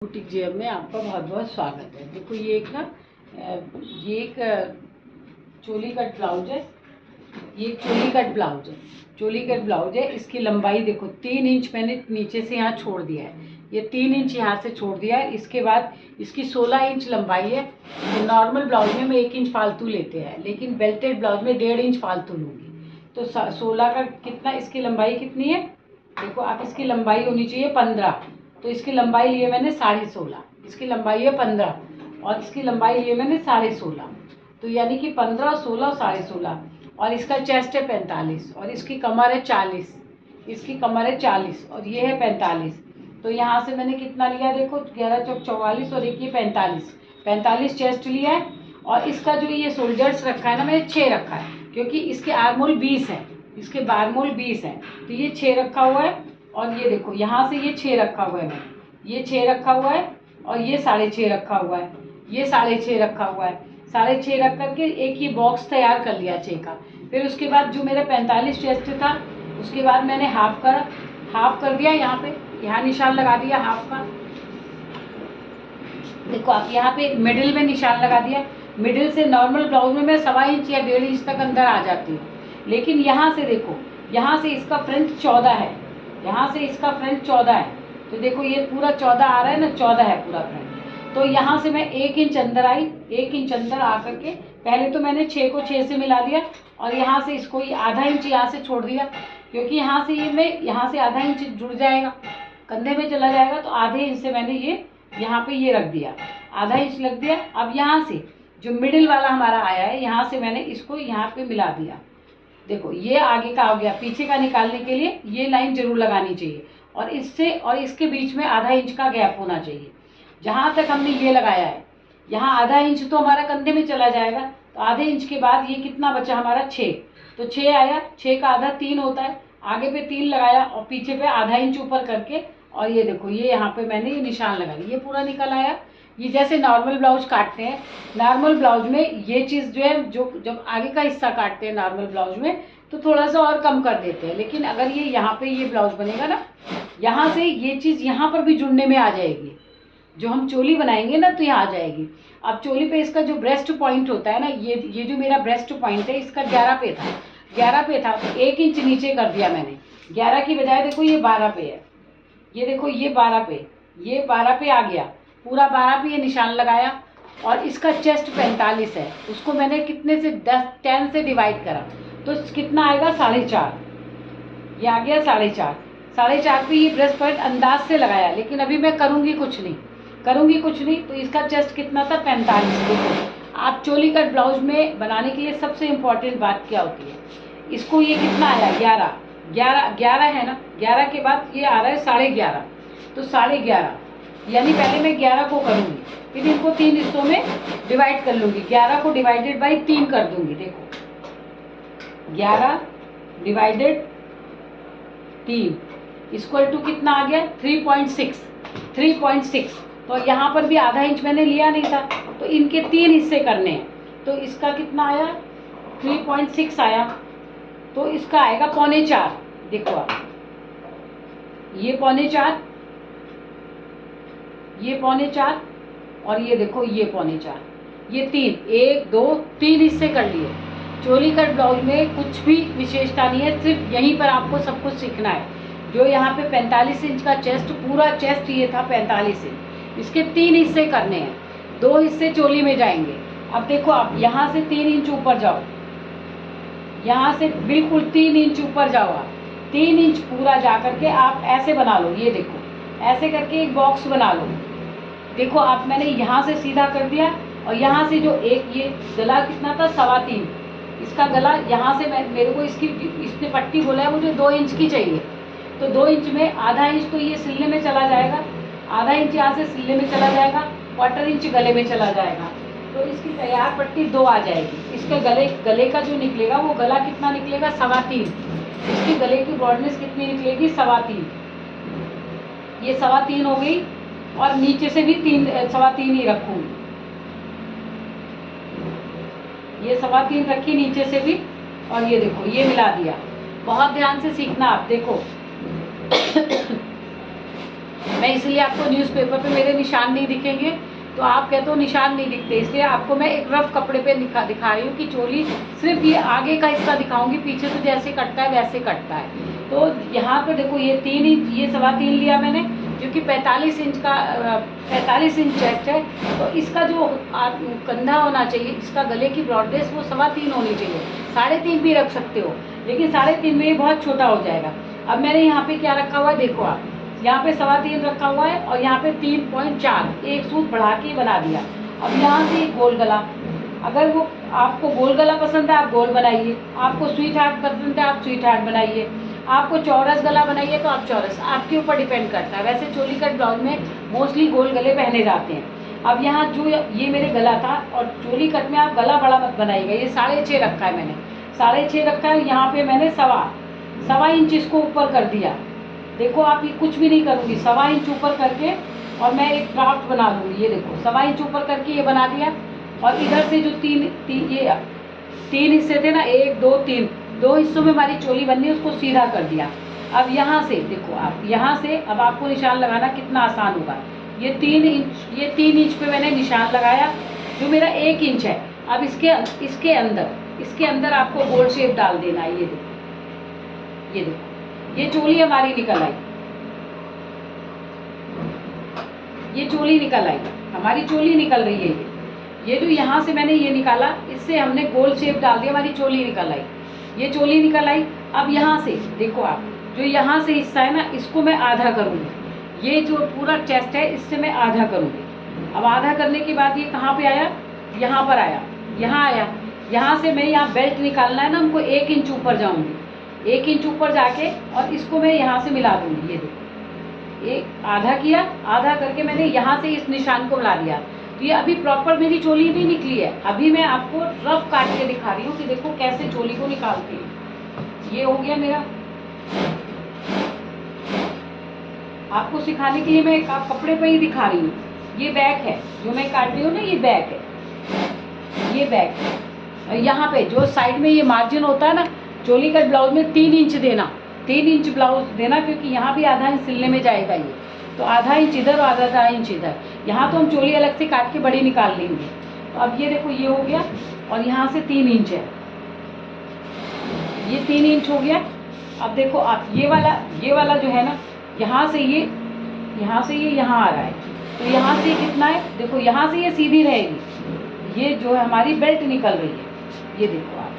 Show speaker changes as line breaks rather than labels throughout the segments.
Boutique जेब में आपका बहुत बहुत स्वागत है। देखो ये एक चोली कट ब्लाउज है। ये एक चोली कट ब्लाउज है। इसकी लंबाई देखो 3 इंच मैंने नीचे से यहाँ छोड़ दिया है। ये 3 इंच यहाँ से छोड़ दिया है। इसके बाद इसकी 16 इंच लंबाई है। तो नॉर्मल ब्लाउज में मैं 1 इंच फालतू लेते हैं, लेकिन बेल्टेड ब्लाउज में 1.5 इंच फालतू लूँगी। तो 16 का कितना, इसकी लंबाई कितनी है देखो आप। इसकी लंबाई होनी चाहिए 15, तो इसकी लंबाई लिए मैंने 16.5। इसकी लंबाई है 15 और इसकी लंबाई लिए मैंने 16.5, तो यानी कि 15, 16 और 16.5। और इसका चेस्ट है 45 और इसकी कमर है 40। इसकी कमर है 40 और ये है 45। तो यहाँ से मैंने कितना लिया देखो, 11 चौक 44 और एक ये 45 चेस्ट लिया है। और इसका जो ये शोल्डर्स रखा है ना, मैंने 6 रखा है, क्योंकि इसके आर्मोल 20 है, इसके बारमोल 20 है, तो ये 6 रखा हुआ है। और ये देखो यहाँ से ये 6 रखा हुआ है, मैंने ये 6 रखा हुआ है और ये 6.5 रखा हुआ है, ये 6.5 रखा हुआ है। 6.5 रख करके एक ये बॉक्स तैयार कर लिया 6 का। फिर उसके बाद जो मेरा 45 चेस्ट था, उसके बाद मैंने हाफ कर दिया। यहाँ पे यहाँ निशान लगा दिया हाफ का। देखो आप यहाँ पे मिडिल में निशान लगा दिया। मिडिल से नॉर्मल ब्लाउज में मैं 1.25 इंच या 1.5 इंच तक अंदर आ जाती हूँ, लेकिन यहाँ से देखो, यहाँ से इसका फ्रंट 14 है, यहाँ से इसका फ्रंट 14 है। तो देखो ये पूरा 14 आ रहा है ना, 14 है पूरा फ्रंट। तो यहाँ से मैं 1 इंच अंदर आई, 1 इंच अंदर आ करके पहले तो मैंने 6 को 6 से मिला दिया और यहाँ से इसको ये आधा इंच यहाँ से छोड़ दिया, क्योंकि यहाँ से ये मैं यहाँ से आधा इंच जुड़ जाएगा, कंधे में चला जाएगा। तो आधे इंच से मैंने ये यहाँ पे ये रख दिया, आधा इंच लग दिया। अब यहाँ से जो मिडिल वाला हमारा आया है, यहाँ से मैंने इसको यहाँ पे मिला दिया। देखो ये आगे का हो गया। पीछे का निकालने के लिए ये लाइन जरूर लगानी चाहिए और इससे और इसके बीच में आधा इंच का गैप होना चाहिए। जहाँ तक हमने ये लगाया है, यहाँ आधा इंच तो हमारा कंधे में चला जाएगा, तो आधे इंच के बाद ये कितना बचा हमारा 6, तो 6 आया। 6 का आधा 3 होता है, आगे पे 3 लगाया और पीछे पे आधा इंच ऊपर करके, और ये देखो ये यहाँ पे मैंने ये निशान लगाया, ये पूरा निकल आया। ये जैसे नॉर्मल ब्लाउज काटते हैं, नॉर्मल ब्लाउज में ये चीज़ जो है, जो जब आगे का हिस्सा काटते हैं नॉर्मल ब्लाउज में, तो थोड़ा सा और कम कर देते हैं। लेकिन अगर ये यहाँ पे ये ब्लाउज बनेगा ना, यहाँ से ये चीज़ यहाँ पर भी जुड़ने में आ जाएगी। जो हम चोली बनाएंगे ना, तो यहाँ आ जाएगी। अब चोली पे इसका जो ब्रेस्ट पॉइंट होता है ना, ये जो मेरा ब्रेस्ट पॉइंट है, इसका 11 पे था, 11 पे था, तो 1 इंच नीचे कर दिया मैंने। 11 की बजाय देखो ये 12 पे है, ये देखो ये 12 पे, ये 12 पे आ गया, पूरा 12 पे ये निशान लगाया। और इसका चेस्ट 45 है, उसको मैंने कितने से 10 से डिवाइड करा, तो कितना आएगा 4.5। ये आ गया 4.5। 4.5 पे ये ब्रेस्ट पॉइंट अंदाज से लगाया, लेकिन अभी मैं करूँगी कुछ नहीं। तो इसका चेस्ट कितना था 45। देखो आप चोली कट ब्लाउज में बनाने के लिए सबसे इम्पोर्टेंट बात क्या होती है, इसको ये कितना आया 11 है ना, 11 के बाद ये आ रहा है 11.5, तो 11.5, यानी पहले मैं 11 को करूँगी, फिर इनको 3 हिस्सों में डिवाइड कर लूँगी। 11 को डिवाइडेड बाई 3 कर दूँगी। देखो 11 डिवाइडेड 3 इक्वल टू कितना आ गया 3.6। तो यहाँ पर भी आधा इंच मैंने लिया नहीं था, तो इनके 3 हिस्से करने हैं। तो इसका कितना आया 3.6 आया, तो इसका आएगा 3.25। देखो आप, ये 3.25, ये 3.25 और ये देखो ये 3.25, ये 1 2 3 हिस्से कर लिए। चोली कट ब्लाउज में कुछ भी विशेषता नहीं है, सिर्फ यहीं पर आपको सब कुछ सीखना है। जो यहाँ पे 45 इंच का चेस्ट, पूरा चेस्ट ये था 45 इंच, इसके 3 हिस्से करने हैं, 2 हिस्से चोली में जाएंगे। अब देखो आप यहाँ से 3 इंच ऊपर जाओ, यहाँ से बिल्कुल 3 इंच ऊपर जाओ आप, 3 इंच पूरा जा करके आप ऐसे बना लो। ये देखो ऐसे करके एक बॉक्स बना लो। देखो आप, मैंने यहाँ से सीधा कर दिया और यहाँ से जो एक ये गला कितना था 3.25, इसका गला यहाँ से मेरे को इसने पट्टी बोला है मुझे 2 इंच की चाहिए, तो 2 इंच में आधा इंच तो ये सिलने में चला जाएगा, आधा इंच यहाँ से सिलने में चला जाएगा, 1/4 इंच गले में चला जाएगा, तो इसकी तैयार पट्टी 2 आ जाएगी। इसके गले का जो निकलेगा, वो गला कितना निकलेगा 3.25, इसकी गले की ब्रॉडनेस कितनी निकलेगी 3.25, ये 3.25 हो गई। और नीचे से भी 3.25 ही रखूँगी, ये 3.25 रखी नीचे से भी, और ये देखो ये मिला दिया। बहुत ध्यान से सीखना आप। देखो मैं इसलिए आपको न्यूज़पेपर पे मेरे निशान नहीं दिखेंगे, तो आप कहते हो निशान नहीं दिखते, इसलिए आपको मैं एक रफ कपड़े पे दिखा रही हूँ कि चोली सिर्फ ये आगे का हिस्सा दिखाऊंगी, पीछे से जैसे कटता है वैसे कटता है। तो यहाँ पे देखो ये 3 इंच, ये 3.25 लिया मैंने, क्योंकि 45 इंच का 45 इंच चेस्ट है, तो इसका जो कंधा होना चाहिए, इसका गले की ब्रॉडनेस वो 3.25 होनी चाहिए। 3.5 भी रख सकते हो, लेकिन 3.5 में ये बहुत छोटा हो जाएगा। अब मैंने यहाँ पे क्या रखा हुआ है देखो आप, यहाँ पे 3.25 रखा हुआ है और यहाँ पे 3.4, एक सूत बढ़ा के बना दिया। अब यहाँ से गोल गला, अगर वो आपको गोल गला पसंद है आप गोल बनाइए, आपको स्वीट हार्ट पसंद है आप स्वीट हार्ट बनाइए, आपको चौरस गला बनाइए तो आप चौरस, आपके ऊपर डिपेंड करता है। वैसे चोली कट ब्लाउज में मोस्टली गोल गले पहने जाते हैं। अब यहाँ जो ये मेरे गला था, और चोली कट में आप गला बड़ा मत बनाइएगा। ये 6.5 रखा है मैंने, 6.5 रखा है। यहाँ पे मैंने सवा इंच इसको ऊपर कर दिया। देखो आप, ये कुछ भी नहीं करूँगी, 1.25 इंच ऊपर करके और मैं एक ड्राफ्ट बना लूँगी। ये देखो 1.25 इंच ऊपर करके ये बना दिया। और इधर से जो तीन हिस्से थे ना, 1 2 3, 2 हिस्सों में हमारी चोली बननी है, उसको सीधा कर दिया। अब यहाँ से देखो आप, यहाँ से अब आपको निशान लगाना कितना आसान होगा। ये 3 इंच पे मैंने निशान लगाया, जो मेरा 1 इंच है। अब इसके अंदर आपको गोल शेप डाल देना है। ये देखो ये चोली हमारी निकल आई, ये चोली निकल आई, हमारी चोली निकल रही है। ये जो यहाँ से मैंने ये निकाला, इससे हमने गोल शेप डाल दिया, हमारी चोली निकल आई, ये चोली निकल आई। अब यहाँ से देखो आप, जो यहाँ से हिस्सा है ना, इसको मैं आधा करूँगी। ये जो पूरा चेस्ट है इससे मैं आधा करूँगी। अब आधा करने के बाद ये कहाँ पे आया, यहाँ पर आया, यहाँ आया। यहाँ से मैं यहाँ बेल्ट निकालना है ना हमको, 1 इंच ऊपर जाऊँगी, 1 इंच ऊपर जाके और इसको मैं यहाँ से मिला दूँगी। ये देखो, एक आधा किया, आधा करके मैंने यहाँ से इस निशान को मिला दिया। तो ये अभी प्रॉपर मेरी चोली नहीं निकली है, अभी मैं आपको रफ काट के दिखा रही हूँ कि देखो कैसे चोली को निकालती है। ये हो गया मेरा, आपको सिखाने के लिए मैं कपड़े पे ही दिखा रही हूँ। ये बैक है जो मैं काट रही हूँ ना, ये बैक है, ये बैक है। यहाँ पे जो साइड में ये मार्जिन होता है ना, चोली कट ब्लाउज में 3 इंच देना, 3 इंच ब्लाउज देना, क्योंकि यहाँ भी आधा इंच सिलने में जाएगा ये, तो आधा इंच इधर और आधा इंच इधर। यहाँ तो हम चोली अलग से काट के बड़ी निकाल लेंगे। तो अब ये देखो ये हो गया, और यहाँ से 3 इंच है, ये 3 इंच हो गया। अब देखो आप, ये वाला जो है ना, यहाँ से ये यहाँ आ रहा है, तो यहाँ से कितना है देखो, यहाँ से ये सीधी रहेगी। ये जो है हमारी बेल्ट निकल रही है, ये देखो आप,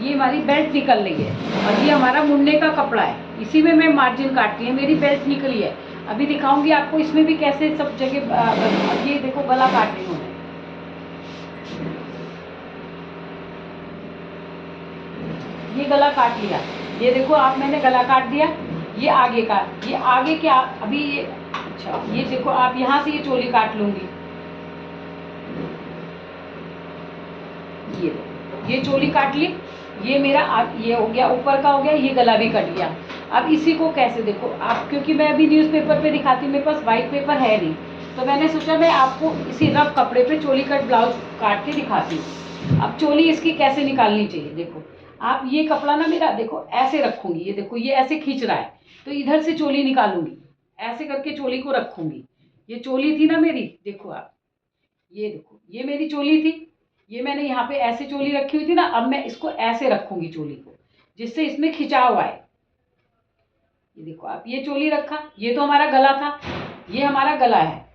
ये हमारी बेल्ट निकल रही है, और ये हमारा मुंडे का कपड़ा है, इसी में मैं मार्जिन काटती है, मेरी बेल्ट निकली है। अभी दिखाऊंगी आपको इसमें भी कैसे सब जगह। ये देखो गला काट रही हूँ मैं, ये गला काट लिया, ये देखो आप, मैंने गला काट दिया। ये आगे का, ये आगे क्या अभी ये, अच्छा ये देखो आप, यहाँ से ये चोली काट लूंगी। ये चोली काट ली, ये मेरा ये हो गया, ऊपर का हो गया, ये गला भी कट गया। अब इसी को कैसे देखो आप, क्योंकि मैं अभी न्यूज़पेपर पे दिखाती हूँ, मेरे पास वाइट पेपर है नहीं, तो मैंने सोचा मैं आपको इसी रफ कपड़े पे चोली कट ब्लाउज काट के दिखाती हूँ। अब चोली इसकी कैसे निकालनी चाहिए, देखो आप, ये कपड़ा ना मेरा देखो ऐसे रखूंगी, ये देखो ये ऐसे खींच रहा है, तो इधर से चोली निकालूंगी, ऐसे करके चोली को रखूंगी। ये चोली थी ना मेरी, देखो आप, ये देखो ये मेरी चोली थी, ये मैंने यहाँ पे ऐसे चोली रखी हुई थी ना, अब मैं इसको ऐसे रखूंगी चोली को, जिससे इसमें खिंचाव आए। ये देखो आप, ये चोली रखा, ये तो हमारा गला था, ये हमारा गला है,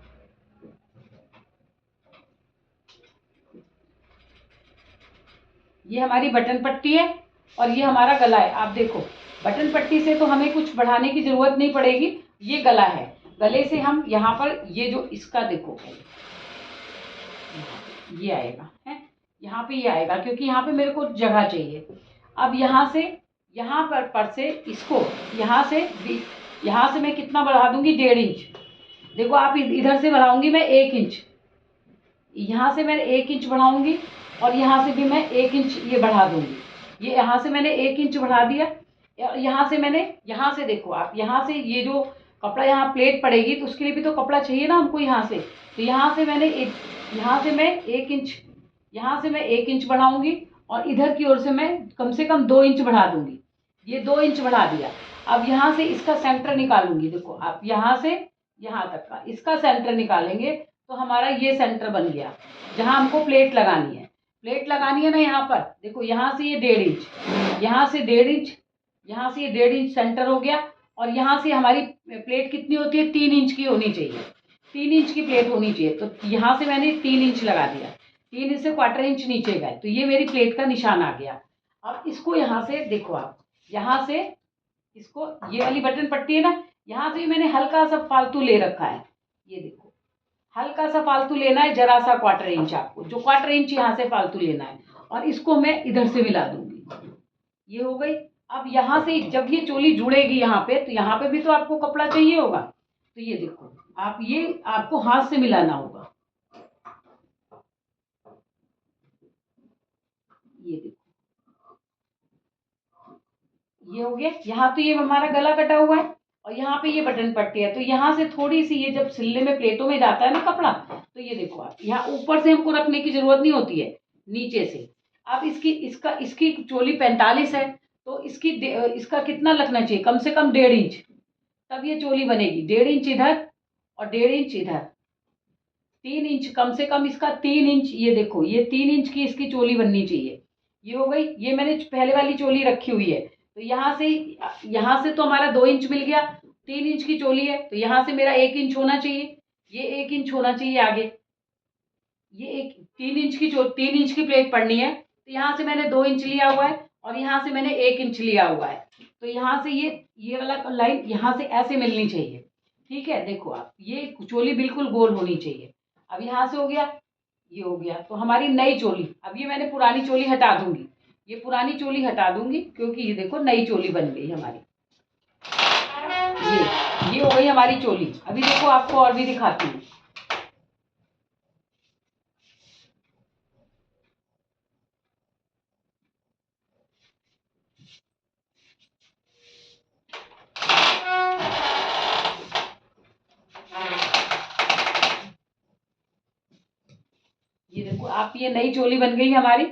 ये हमारी बटन पट्टी है, और ये हमारा गला है। आप देखो बटन पट्टी से तो हमें कुछ बढ़ाने की जरूरत नहीं पड़ेगी, ये गला है, गले से हम यहाँ पर ये जो इसका देखो ये आएगा है, यहाँ पे ये आएगा, क्योंकि यहाँ पे मेरे को जगह चाहिए। अब यहाँ पर से इसको यहाँ से मैं कितना बढ़ा दूंगी, 1.5 इंच। देखो आप, इधर से बढ़ाऊंगी मैं 1 इंच, यहाँ से मैं 1 इंच बढ़ाऊंगी, और यहाँ से भी मैं 1 इंच ये बढ़ा दूंगी। ये यहाँ से मैंने 1 इंच बढ़ा दिया, यहाँ से देखो आप, यहाँ से ये जो कपड़ा यहाँ प्लेट पड़ेगी, तो उसके लिए भी तो कपड़ा चाहिए ना हमको यहाँ से, तो यहाँ से मैं 1 इंच बढ़ाऊंगी, और इधर की ओर से मैं कम से कम 2 इंच बढ़ा दूंगी। ये 2 इंच बढ़ा दिया। अब यहाँ से इसका सेंटर निकालूंगी, देखो आप यहाँ से यहाँ तक का इसका सेंटर निकालेंगे तो हमारा ये सेंटर बन गया जहाँ हमको प्लेट लगानी है। प्लेट लगानी है ना यहाँ पर, देखो यहाँ से ये 1.5 इंच, यहाँ से 1.5 इंच, यहाँ से ये 1.5 इंच सेंटर हो गया। और यहाँ से हमारी प्लेट कितनी होती है, 3 इंच की होनी चाहिए, 3 इंच की प्लेट होनी चाहिए। तो यहाँ से मैंने 3 इंच लगा दिया, 3 इंच से 1/4 इंच नीचे गए, तो ये मेरी प्लेट का निशान आ गया। अब इसको यहाँ से देखो आप, यहाँ से इसको, ये वाली बटन पट्टी है ना, यहाँ से मैंने हल्का सा फालतू ले रखा है, ये देखो हल्का सा फालतू लेना है, जरा सा 1/4 इंच, आपको जो 1/4 इंच यहाँ से फालतू लेना है, और इसको मैं इधर से मिला दूंगी, ये हो गई। अब यहाँ से जब ये चोली जुड़ेगी यहाँ पे, तो यहाँ पे भी तो आपको कपड़ा चाहिए होगा, तो ये देखो आप, ये आपको हाथ से मिलाना होगा, ये देखो ये हो गया। यहाँ तो ये हमारा गला कटा हुआ है और यहाँ पे ये बटन पट्टी है, तो यहाँ से थोड़ी सी ये जब सिलने में प्लेटों में जाता है ना कपड़ा, तो ये देखो आप, यहाँ ऊपर से हमको रखने की जरूरत नहीं होती है, नीचे से। अब इसकी चोली 45 है, तो इसका कितना लगना चाहिए, कम से कम 1.5 इंच, तब ये चोली बनेगी। 1.5 इंच इधर और 1.5 इंच इधर, 3 इंच कम से कम इसका, 3 इंच, ये देखो ये 3 इंच की इसकी चोली बननी चाहिए। ये हो गई, ये मैंने पहले वाली चोली रखी हुई है, तो यहाँ से तो हमारा 2 इंच मिल गया, 3 इंच की चोली है, तो यहाँ से मेरा 1 इंच होना चाहिए, ये 1 इंच होना चाहिए आगे, ये एक 3 इंच की प्लेट पड़नी है, तो यहाँ से मैंने 2 इंच लिया हुआ है और यहाँ से मैंने 1 इंच लिया हुआ है, तो यहाँ से ये वाला लाइन यहाँ से ऐसे मिलनी चाहिए, ठीक है। देखो आप, ये चोली बिल्कुल गोल होनी चाहिए। अब यहाँ से हो गया, ये हो गया, तो हमारी नई चोली। अब ये मैंने पुरानी चोली हटा दूंगी, ये पुरानी चोली हटा दूंगी, क्योंकि ये देखो नई चोली बन गई हमारी, ये हो गई हमारी चोली। अभी देखो आपको और भी दिखाती हूँ। ये देखो आप, ये नई चोली बन गई हमारी,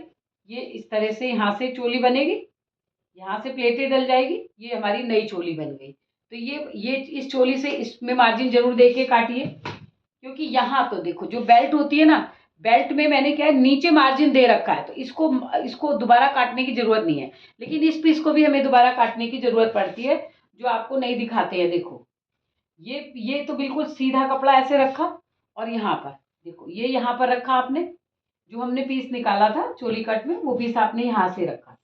ये इस तरह से यहाँ से चोली बनेगी, यहाँ से प्लेटें डल जाएगी, ये हमारी नई चोली बन गई। तो ये इस चोली से इसमें मार्जिन जरूर दे के काटिए, क्योंकि यहाँ तो देखो जो बेल्ट होती है ना, बेल्ट में मैंने क्या है, नीचे मार्जिन दे रखा है, तो इसको दोबारा काटने की जरूरत नहीं है, लेकिन इस पीस को भी हमें दोबारा काटने की जरूरत पड़ती है, जो आपको नहीं दिखाते हैं। देखो ये तो बिल्कुल सीधा कपड़ा ऐसे रखा, और यहाँ पर देखो ये यहाँ पर रखा आपने, जो हमने पीस निकाला था चोली कट में, वो पीस आपने यहाँ से रखा।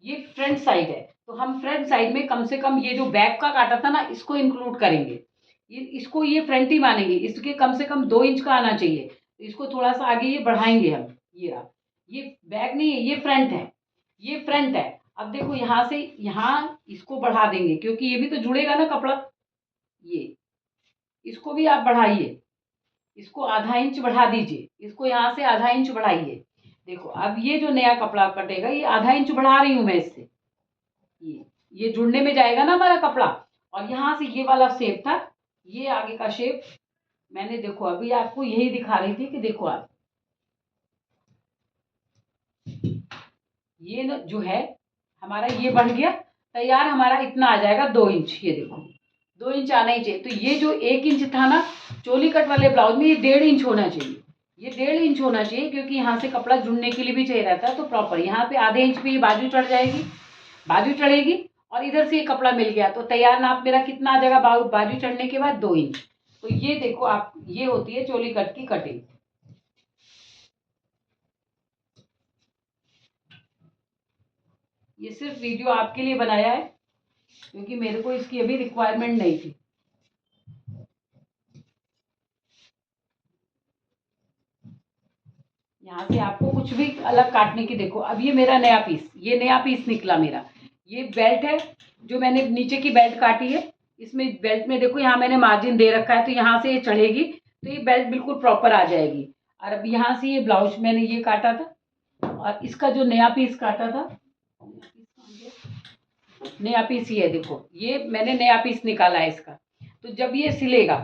ये फ्रंट साइड है, तो हम फ्रंट साइड में कम से कम ये जो बैक का काटा था ना, इसको इंक्लूड करेंगे, इसको ये फ्रंट ही मानेंगे, इसके कम से कम 2 इंच का आना चाहिए, तो इसको थोड़ा सा आगे ये बढ़ाएंगे हम। ये रहा, ये बैक नहीं है, ये फ्रंट है, ये फ्रंट है। अब देखो यहाँ से यहाँ इसको बढ़ा देंगे, क्योंकि ये भी तो जुड़ेगा ना कपड़ा, ये इसको भी आप बढ़ाइए, इसको आधा इंच बढ़ा दीजिए, इसको यहाँ से आधा इंच बढ़ाइए। देखो अब ये जो नया कपड़ा कटेगा, ये आधा इंच बढ़ा रही हूँ मैं इससे, ये जुड़ने में जाएगा ना हमारा कपड़ा। और यहाँ से ये वाला शेप था, ये आगे का शेप मैंने, देखो अभी आपको यही दिखा रही थी कि देखो आप, ये जो है हमारा, ये बढ़ गया तैयार, हमारा इतना आ जाएगा 2 इंच, ये देखो 2 इंच आना ही चाहिए। तो ये जो 1 इंच था ना चोली कट वाले ब्लाउज में, ये 1.5 इंच होना चाहिए, ये 1.5 इंच होना चाहिए, क्योंकि यहाँ से कपड़ा जुड़ने के लिए भी चाहिए रहता है, तो प्रॉपर यहाँ पे आधे इंच पे ये बाजू चढ़ जाएगी, बाजू चढ़ेगी, और इधर से ये कपड़ा मिल गया, तो तैयार नाप मेरा कितना आ जाएगा, बाजू चढ़ने के बाद 2 इंच। तो ये देखो आप, ये होती है चोली कट की कटिंग। ये सिर्फ वीडियो आपके लिए बनाया है, क्योंकि मेरे को इसकी अभी रिक्वायरमेंट नहीं थी। यहाँ से आपको कुछ भी अलग काटने की, देखो अब ये मेरा नया पीस, ये नया पीस निकला मेरा, ये बेल्ट है, जो मैंने नीचे की बेल्ट काटी है, इसमें बेल्ट में देखो यहाँ मैंने मार्जिन दे रखा है, तो यहाँ से ये चढ़ेगी, तो ये बेल्ट बिल्कुल प्रॉपर आ जाएगी। और अब यहाँ से ये ब्लाउज मैंने ये काटा था, और इसका जो नया पीस काटा था, नया पीस ये है, देखो ये मैंने नया पीस निकाला है इसका। तो जब ये सिलेगा,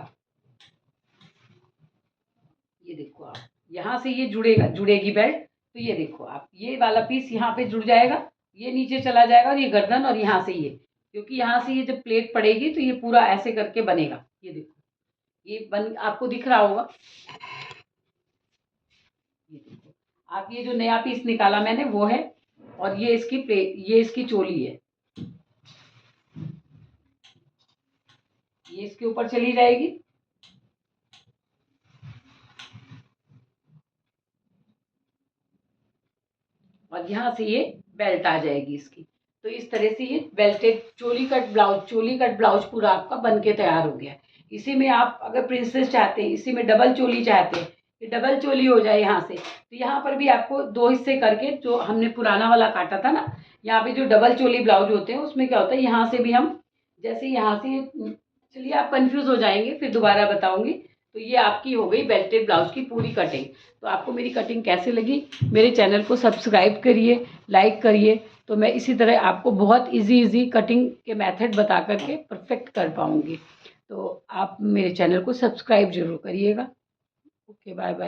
ये देखो आप, यहाँ से ये जुड़ेगी बेल्ट, तो ये देखो आप, ये वाला पीस यहाँ पे जुड़ जाएगा, ये नीचे चला जाएगा और ये गर्दन और यहाँ से ये, क्योंकि यहाँ से ये जब प्लेट पड़ेगी तो ये पूरा ऐसे करके बनेगा। ये देखो, ये बन आपको दिख रहा होगा। ये देखो, आप ये जो नया पीस निकाला मैंने वो है, और ये इसकी प्लेट, ये इसकी चोली है, ये इसके ऊपर चली जाएगी। और यहाँ से ये बेल्ट आ जाएगी इसकी। तो इस तरह से ये बेल्टेड चोली कट ब्लाउज पूरा आपका बन के तैयार हो गया। इसी में आप अगर प्रिंसेस चाहते हैं, इसी में डबल चोली चाहते हैं, ये डबल चोली हो जाए यहाँ से, तो यहाँ पर भी आपको 2 हिस्से करके, जो हमने पुराना वाला काटा था ना, यहाँ पे जो डबल चोली ब्लाउज होते हैं उसमें क्या होता है, यहाँ से भी हम जैसे यहाँ से, चलिए आप कंफ्यूज हो जाएंगे, फिर दोबारा बताऊंगी। तो ये आपकी हो गई बेल्टेड ब्लाउज की पूरी कटिंग। तो आपको मेरी कटिंग कैसे लगी, मेरे चैनल को सब्सक्राइब करिए, लाइक करिए, तो मैं इसी तरह आपको बहुत इजी कटिंग के मेथड बता करके परफेक्ट कर पाऊँगी। तो आप मेरे चैनल को सब्सक्राइब ज़रूर करिएगा। Okay, bye bye.